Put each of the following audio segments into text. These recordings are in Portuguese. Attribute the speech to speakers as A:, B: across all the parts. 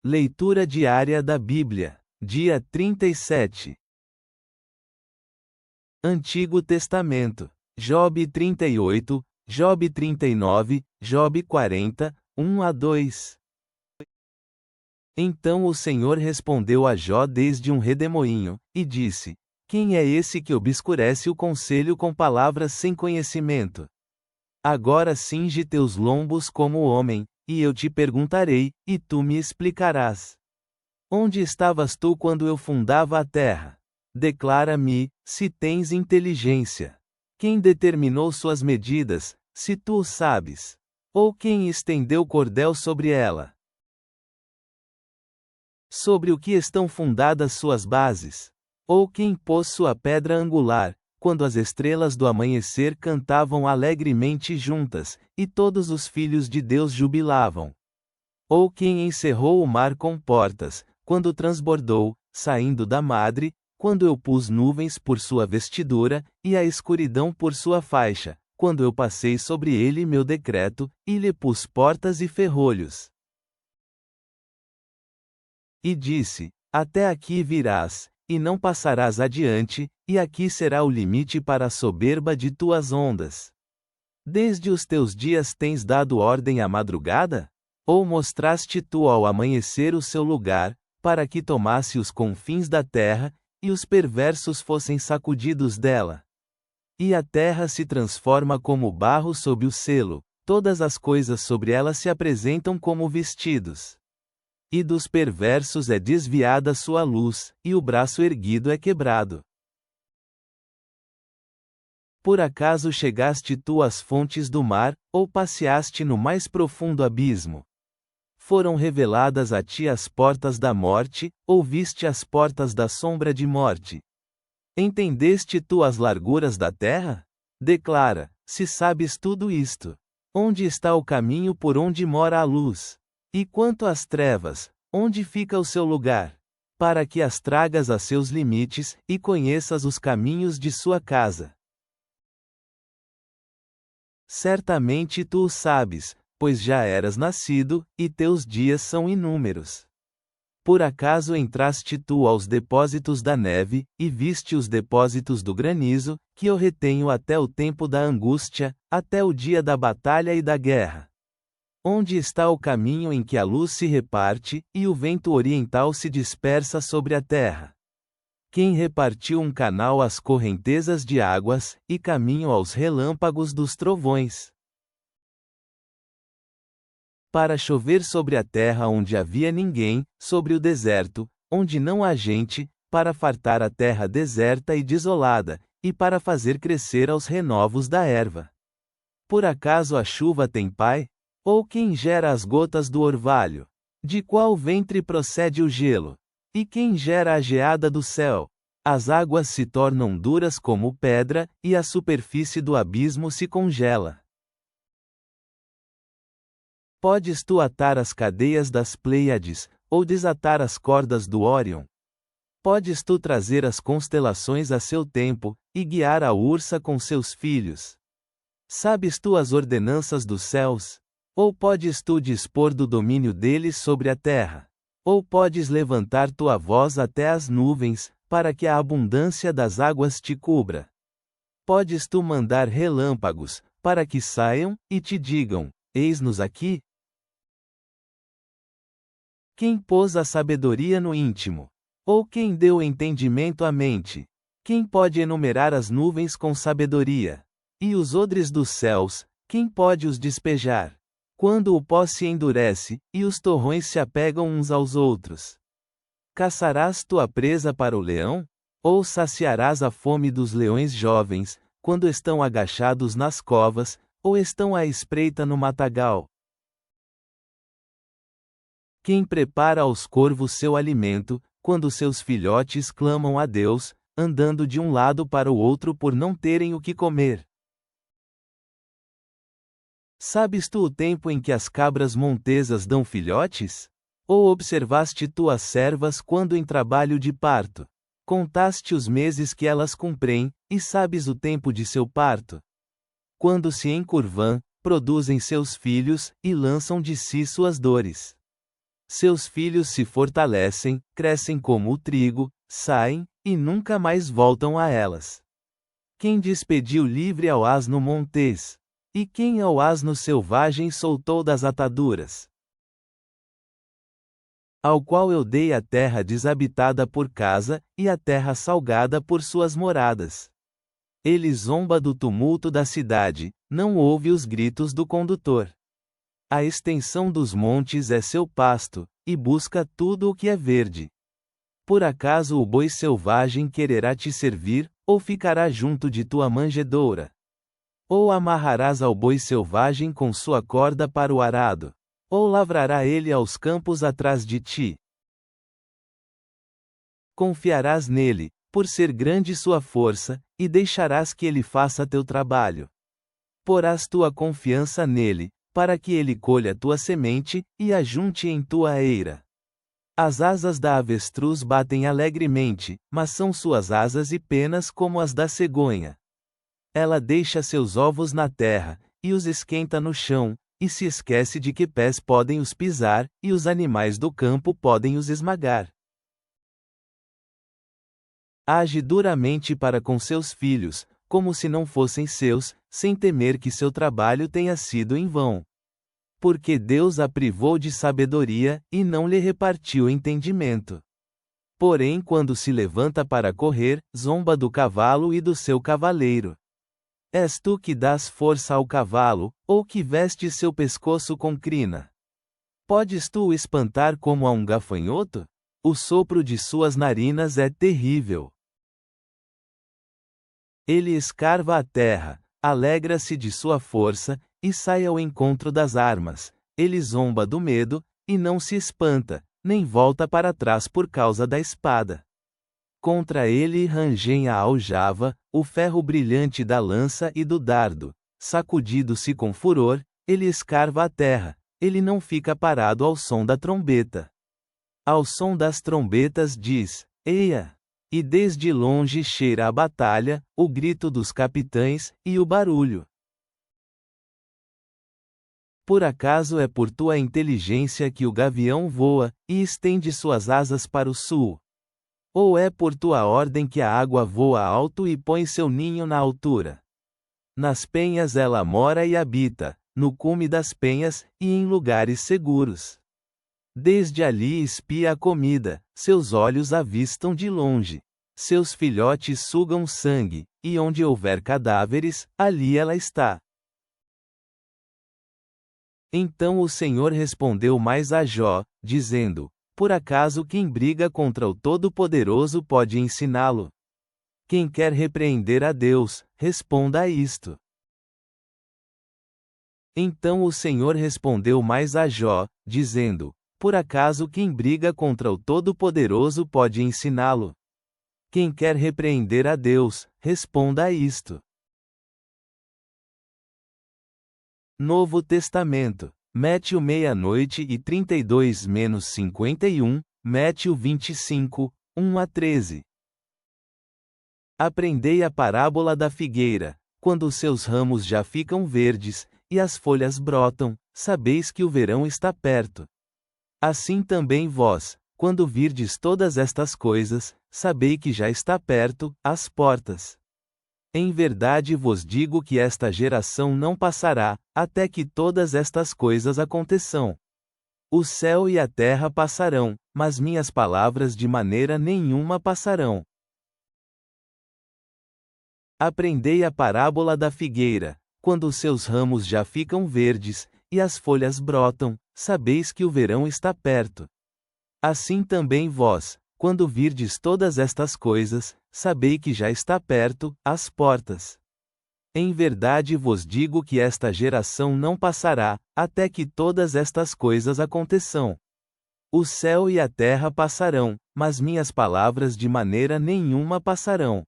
A: Leitura diária da Bíblia, dia 37. Antigo Testamento, Job 38, Job 39, Job 40, 1-2. Então o Senhor respondeu a Jó desde um redemoinho, e disse: Quem é esse que obscurece o conselho com palavras sem conhecimento? Agora cinge teus lombos como homem, e eu te perguntarei, e tu me explicarás. Onde estavas tu quando eu fundava a terra? Declara-me, se tens inteligência. Quem determinou suas medidas, se tu o sabes? Ou quem estendeu cordel sobre ela? Sobre o que estão fundadas suas bases? Ou quem pôs sua pedra angular, quando as estrelas do amanhecer cantavam alegremente juntas, e todos os filhos de Deus jubilavam? Ou quem encerrou o mar com portas, quando transbordou, saindo da madre, quando eu pus nuvens por sua vestidura, e a escuridão por sua faixa, quando eu passei sobre ele meu decreto, e lhe pus portas e ferrolhos? E disse: Até aqui virás, e não passarás adiante, e aqui será o limite para a soberba de tuas ondas. Desde os teus dias tens dado ordem à madrugada? Ou mostraste tu ao amanhecer o seu lugar, para que tomasse os confins da terra, e os perversos fossem sacudidos dela? E a terra se transforma como barro sob o selo, todas as coisas sobre ela se apresentam como vestidos. E dos perversos é desviada sua luz, e o braço erguido é quebrado. Por acaso chegaste tu às fontes do mar, ou passeaste no mais profundo abismo? Foram reveladas a ti as portas da morte, ou viste as portas da sombra de morte? Entendeste tu as larguras da terra? Declara, se sabes tudo isto. Onde está o caminho por onde mora a luz? E quanto às trevas, onde fica o seu lugar? Para que as tragas a seus limites, e conheças os caminhos de sua casa. Certamente tu o sabes, pois já eras nascido, e teus dias são inúmeros. Por acaso entraste tu aos depósitos da neve, e viste os depósitos do granizo, que eu retenho até o tempo da angústia, até o dia da batalha e da guerra? Onde está o caminho em que a luz se reparte, e o vento oriental se dispersa sobre a terra? Quem repartiu um canal às correntezas de águas, e caminho aos relâmpagos dos trovões? Para chover sobre a terra onde havia ninguém, sobre o deserto, onde não há gente, para fartar a terra deserta e desolada, e para fazer crescer aos renovos da erva. Por acaso a chuva tem pai? Ou quem gera as gotas do orvalho? De qual ventre procede o gelo? E quem gera a geada do céu? As águas se tornam duras como pedra, e a superfície do abismo se congela. Podes tu atar as cadeias das Pleiades, ou desatar as cordas do Órion? Podes tu trazer as constelações a seu tempo, e guiar a Ursa com seus filhos? Sabes tu as ordenanças dos céus? Ou podes tu dispor do domínio deles sobre a terra? Ou podes levantar tua voz até as nuvens, para que a abundância das águas te cubra? Podes tu mandar relâmpagos, para que saiam, e te digam: eis-nos aqui? Quem pôs a sabedoria no íntimo? Ou quem deu entendimento à mente? Quem pode enumerar as nuvens com sabedoria? E os odres dos céus, quem pode os despejar? Quando o pó se endurece, e os torrões se apegam uns aos outros. Caçarás tua presa para o leão? Ou saciarás a fome dos leões jovens, quando estão agachados nas covas, ou estão à espreita no matagal? Quem prepara aos corvos seu alimento, quando seus filhotes clamam a Deus, andando de um lado para o outro por não terem o que comer? Sabes tu o tempo em que as cabras montesas dão filhotes? Ou observaste tu as servas quando em trabalho de parto? Contaste os meses que elas cumprem, e sabes o tempo de seu parto? Quando se encurvam, produzem seus filhos, e lançam de si suas dores. Seus filhos se fortalecem, crescem como o trigo, saem, e nunca mais voltam a elas. Quem despediu livre ao asno montês? E quem ao asno selvagem soltou das ataduras? Ao qual eu dei a terra desabitada por casa, e a terra salgada por suas moradas. Ele zomba do tumulto da cidade, não ouve os gritos do condutor. A extensão dos montes é seu pasto, e busca tudo o que é verde. Por acaso o boi selvagem quererá te servir, ou ficará junto de tua manjedoura? Ou amarrarás ao boi selvagem com sua corda para o arado? Ou lavrará ele aos campos atrás de ti? Confiarás nele, por ser grande sua força, e deixarás que ele faça teu trabalho. Porás tua confiança nele, para que ele colha tua semente, e a junte em tua eira. As asas da avestruz batem alegremente, mas são suas asas e penas como as da cegonha. Ela deixa seus ovos na terra, e os esquenta no chão, e se esquece de que pés podem os pisar, e os animais do campo podem os esmagar. Age duramente para com seus filhos, como se não fossem seus, sem temer que seu trabalho tenha sido em vão. Porque Deus a privou de sabedoria, e não lhe repartiu entendimento. Porém, quando se levanta para correr, zomba do cavalo e do seu cavaleiro. És tu que dás força ao cavalo, ou que vestes seu pescoço com crina? Podes tu o espantar como a um gafanhoto? O sopro de suas narinas é terrível. Ele escarva a terra, alegra-se de sua força, e sai ao encontro das armas. Ele zomba do medo, e não se espanta, nem volta para trás por causa da espada. Contra ele rangem a aljava, o ferro brilhante da lança e do dardo. Sacudido-se com furor, ele escarva a terra, ele não fica parado ao som da trombeta. Ao som das trombetas diz: Eia! E desde longe cheira a batalha, o grito dos capitães, e o barulho. Por acaso é por tua inteligência que o gavião voa, e estende suas asas para o sul? Ou é por tua ordem que a água voa alto e põe seu ninho na altura? Nas penhas ela mora e habita, no cume das penhas, e em lugares seguros. Desde ali espia a comida, seus olhos avistam de longe. Seus filhotes sugam sangue, e onde houver cadáveres, ali ela está. Então o Senhor respondeu mais a Jó, dizendo: Por acaso quem briga contra o Todo-Poderoso pode ensiná-lo? Quem quer repreender a Deus, responda a isto. Então o Senhor respondeu mais a Jó, dizendo: Por acaso quem briga contra o Todo-Poderoso pode ensiná-lo? Quem quer repreender a Deus, responda a isto. Novo Testamento, Métio 00:32-51, Métio 25, 1-13. Aprendei a parábola da figueira. Quando os seus ramos já ficam verdes, e as folhas brotam, sabeis que o verão está perto. Assim também vós, quando virdes todas estas coisas, sabei que já está perto, às portas. Em verdade vos digo que esta geração não passará, até que todas estas coisas aconteçam. O céu e a terra passarão, mas minhas palavras de maneira nenhuma passarão. Aprendei a parábola da figueira. Quando os seus ramos já ficam verdes, e as folhas brotam, sabeis que o verão está perto. Assim também vós, quando virdes todas estas coisas, sabei que já está perto, às portas. Em verdade vos digo que esta geração não passará, até que todas estas coisas aconteçam. O céu e a terra passarão, mas minhas palavras de maneira nenhuma passarão.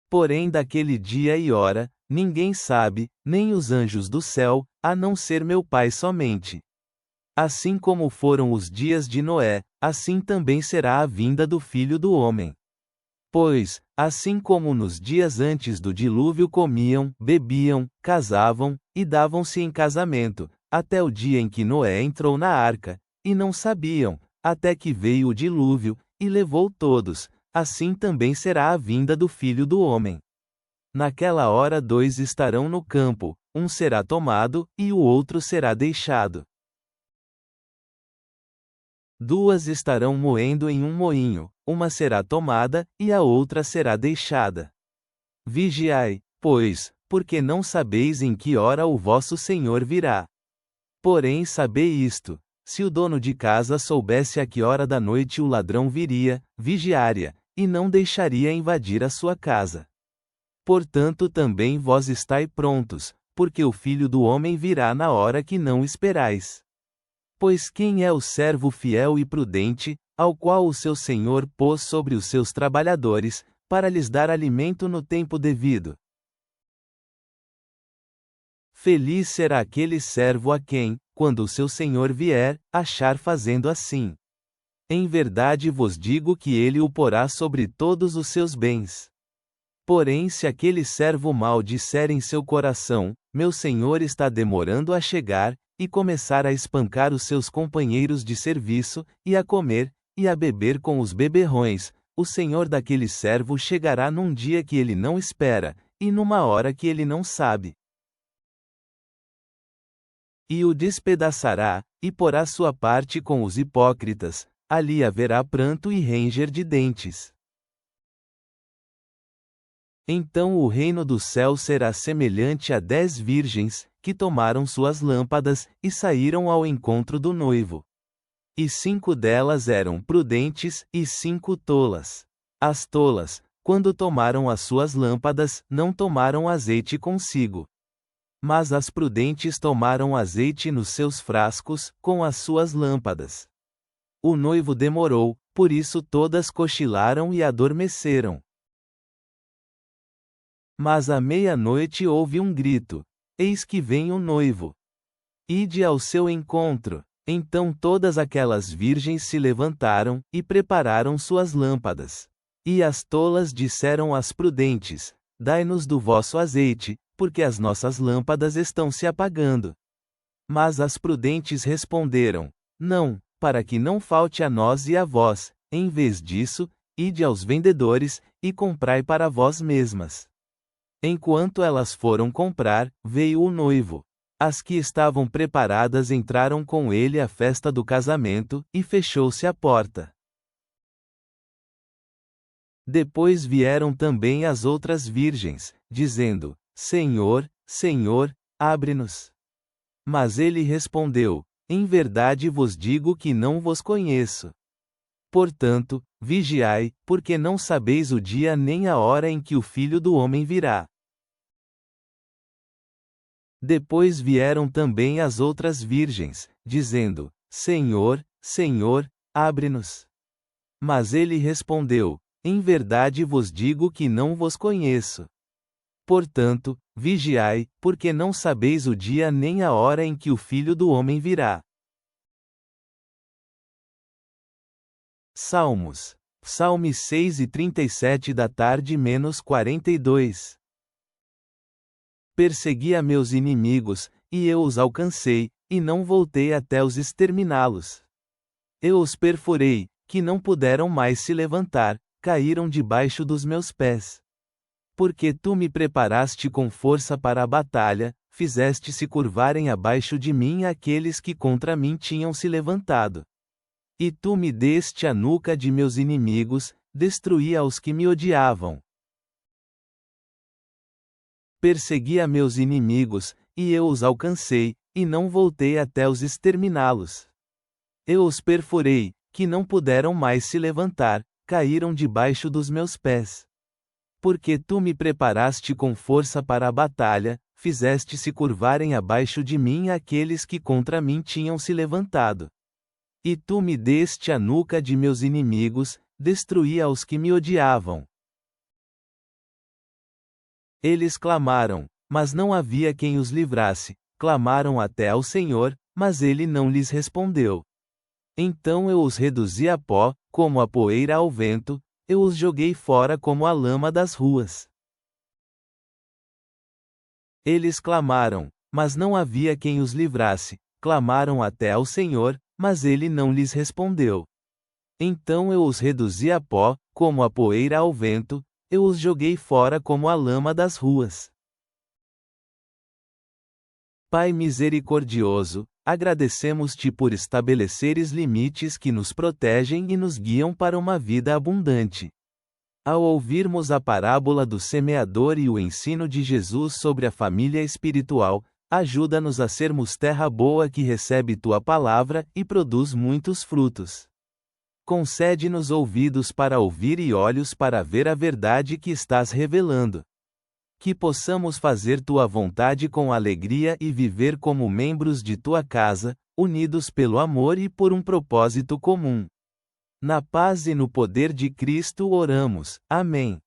A: Porém daquele dia e hora, ninguém sabe, nem os anjos do céu, a não ser meu Pai somente. Assim como foram os dias de Noé, assim também será a vinda do Filho do Homem. Pois, assim como nos dias antes do dilúvio comiam, bebiam, casavam, e davam-se em casamento, até o dia em que Noé entrou na arca, e não sabiam, até que veio o dilúvio, e levou todos. Assim também será a vinda do Filho do Homem. Naquela hora 2 estarão no campo, um será tomado, e o outro será deixado. 2 estarão moendo em um moinho, uma será tomada, e a outra será deixada. Vigiai, pois, porque não sabeis em que hora o vosso Senhor virá. Porém sabei isto, se o dono de casa soubesse a que hora da noite o ladrão viria, vigiaria, e não deixaria invadir a sua casa. Portanto também vós estai prontos, porque o Filho do Homem virá na hora que não esperais. Pois quem é o servo fiel e prudente, ao qual o seu Senhor pôs sobre os seus trabalhadores, para lhes dar alimento no tempo devido? Feliz será aquele servo a quem, quando o seu Senhor vier, achar fazendo assim. Em verdade vos digo que ele o porá sobre todos os seus bens. Porém, se aquele servo mau disser em seu coração, meu senhor está demorando a chegar, e começar a espancar os seus companheiros de serviço, e a comer, e a beber com os beberrões, o senhor daquele servo chegará num dia que ele não espera, e numa hora que ele não sabe. E o despedaçará, e porá sua parte com os hipócritas, ali haverá pranto e ranger de dentes. Então o reino do céu será semelhante a 10 virgens, que tomaram suas lâmpadas, e saíram ao encontro do noivo. E 5 delas eram prudentes, e 5 tolas. As tolas, quando tomaram as suas lâmpadas, não tomaram azeite consigo. Mas as prudentes tomaram azeite nos seus frascos, com as suas lâmpadas. O noivo demorou, por isso todas cochilaram e adormeceram. Mas à meia-noite houve um grito: eis que vem o noivo. Ide ao seu encontro. Então todas aquelas virgens se levantaram, e prepararam suas lâmpadas. E as tolas disseram às prudentes: dai-nos do vosso azeite, porque as nossas lâmpadas estão se apagando. Mas as prudentes responderam: não, para que não falte a nós e a vós, em vez disso, ide aos vendedores, e comprai para vós mesmas. Enquanto elas foram comprar, veio o noivo. As que estavam preparadas entraram com ele à festa do casamento, e fechou-se a porta. Depois vieram também as outras virgens, dizendo: Senhor, Senhor, abre-nos. Mas ele respondeu: em verdade vos digo que não vos conheço. Portanto, vigiai, porque não sabeis o dia nem a hora em que o Filho do Homem virá. Depois vieram também as outras virgens, dizendo: Senhor, Senhor, abre-nos. Mas ele respondeu: em verdade vos digo que não vos conheço. Portanto, vigiai, porque não sabeis o dia nem a hora em que o Filho do Homem virá. Salmos. Psalme 6:37 da tarde menos 42. Persegui a meus inimigos, e eu os alcancei, e não voltei até os exterminá-los. Eu os perfurei, que não puderam mais se levantar, caíram debaixo dos meus pés. Porque tu me preparaste com força para a batalha, fizeste se curvarem abaixo de mim aqueles que contra mim tinham se levantado. E tu me deste a nuca de meus inimigos, destruí aos que me odiavam. Persegui a meus inimigos, e eu os alcancei, e não voltei até os exterminá-los. Eu os perfurei, que não puderam mais se levantar, caíram debaixo dos meus pés. Porque tu me preparaste com força para a batalha, fizeste se curvarem abaixo de mim aqueles que contra mim tinham se levantado. E tu me deste a nuca de meus inimigos, destruí aos que me odiavam. Eles clamaram, mas não havia quem os livrasse, clamaram até ao Senhor, mas ele não lhes respondeu. Então eu os reduzi a pó, como a poeira ao vento, eu os joguei fora como a lama das ruas. Eles clamaram, mas não havia quem os livrasse, clamaram até ao Senhor, mas ele não lhes respondeu. Então eu os reduzi a pó, como a poeira ao vento, eu os joguei fora como a lama das ruas. Pai misericordioso, agradecemos-te por estabeleceres limites que nos protegem e nos guiam para uma vida abundante. Ao ouvirmos a parábola do semeador e o ensino de Jesus sobre a família espiritual, ajuda-nos a sermos terra boa que recebe tua palavra e produz muitos frutos. Concede-nos ouvidos para ouvir e olhos para ver a verdade que estás revelando. Que possamos fazer tua vontade com alegria e viver como membros de tua casa, unidos pelo amor e por um propósito comum. Na paz e no poder de Cristo oramos. Amém.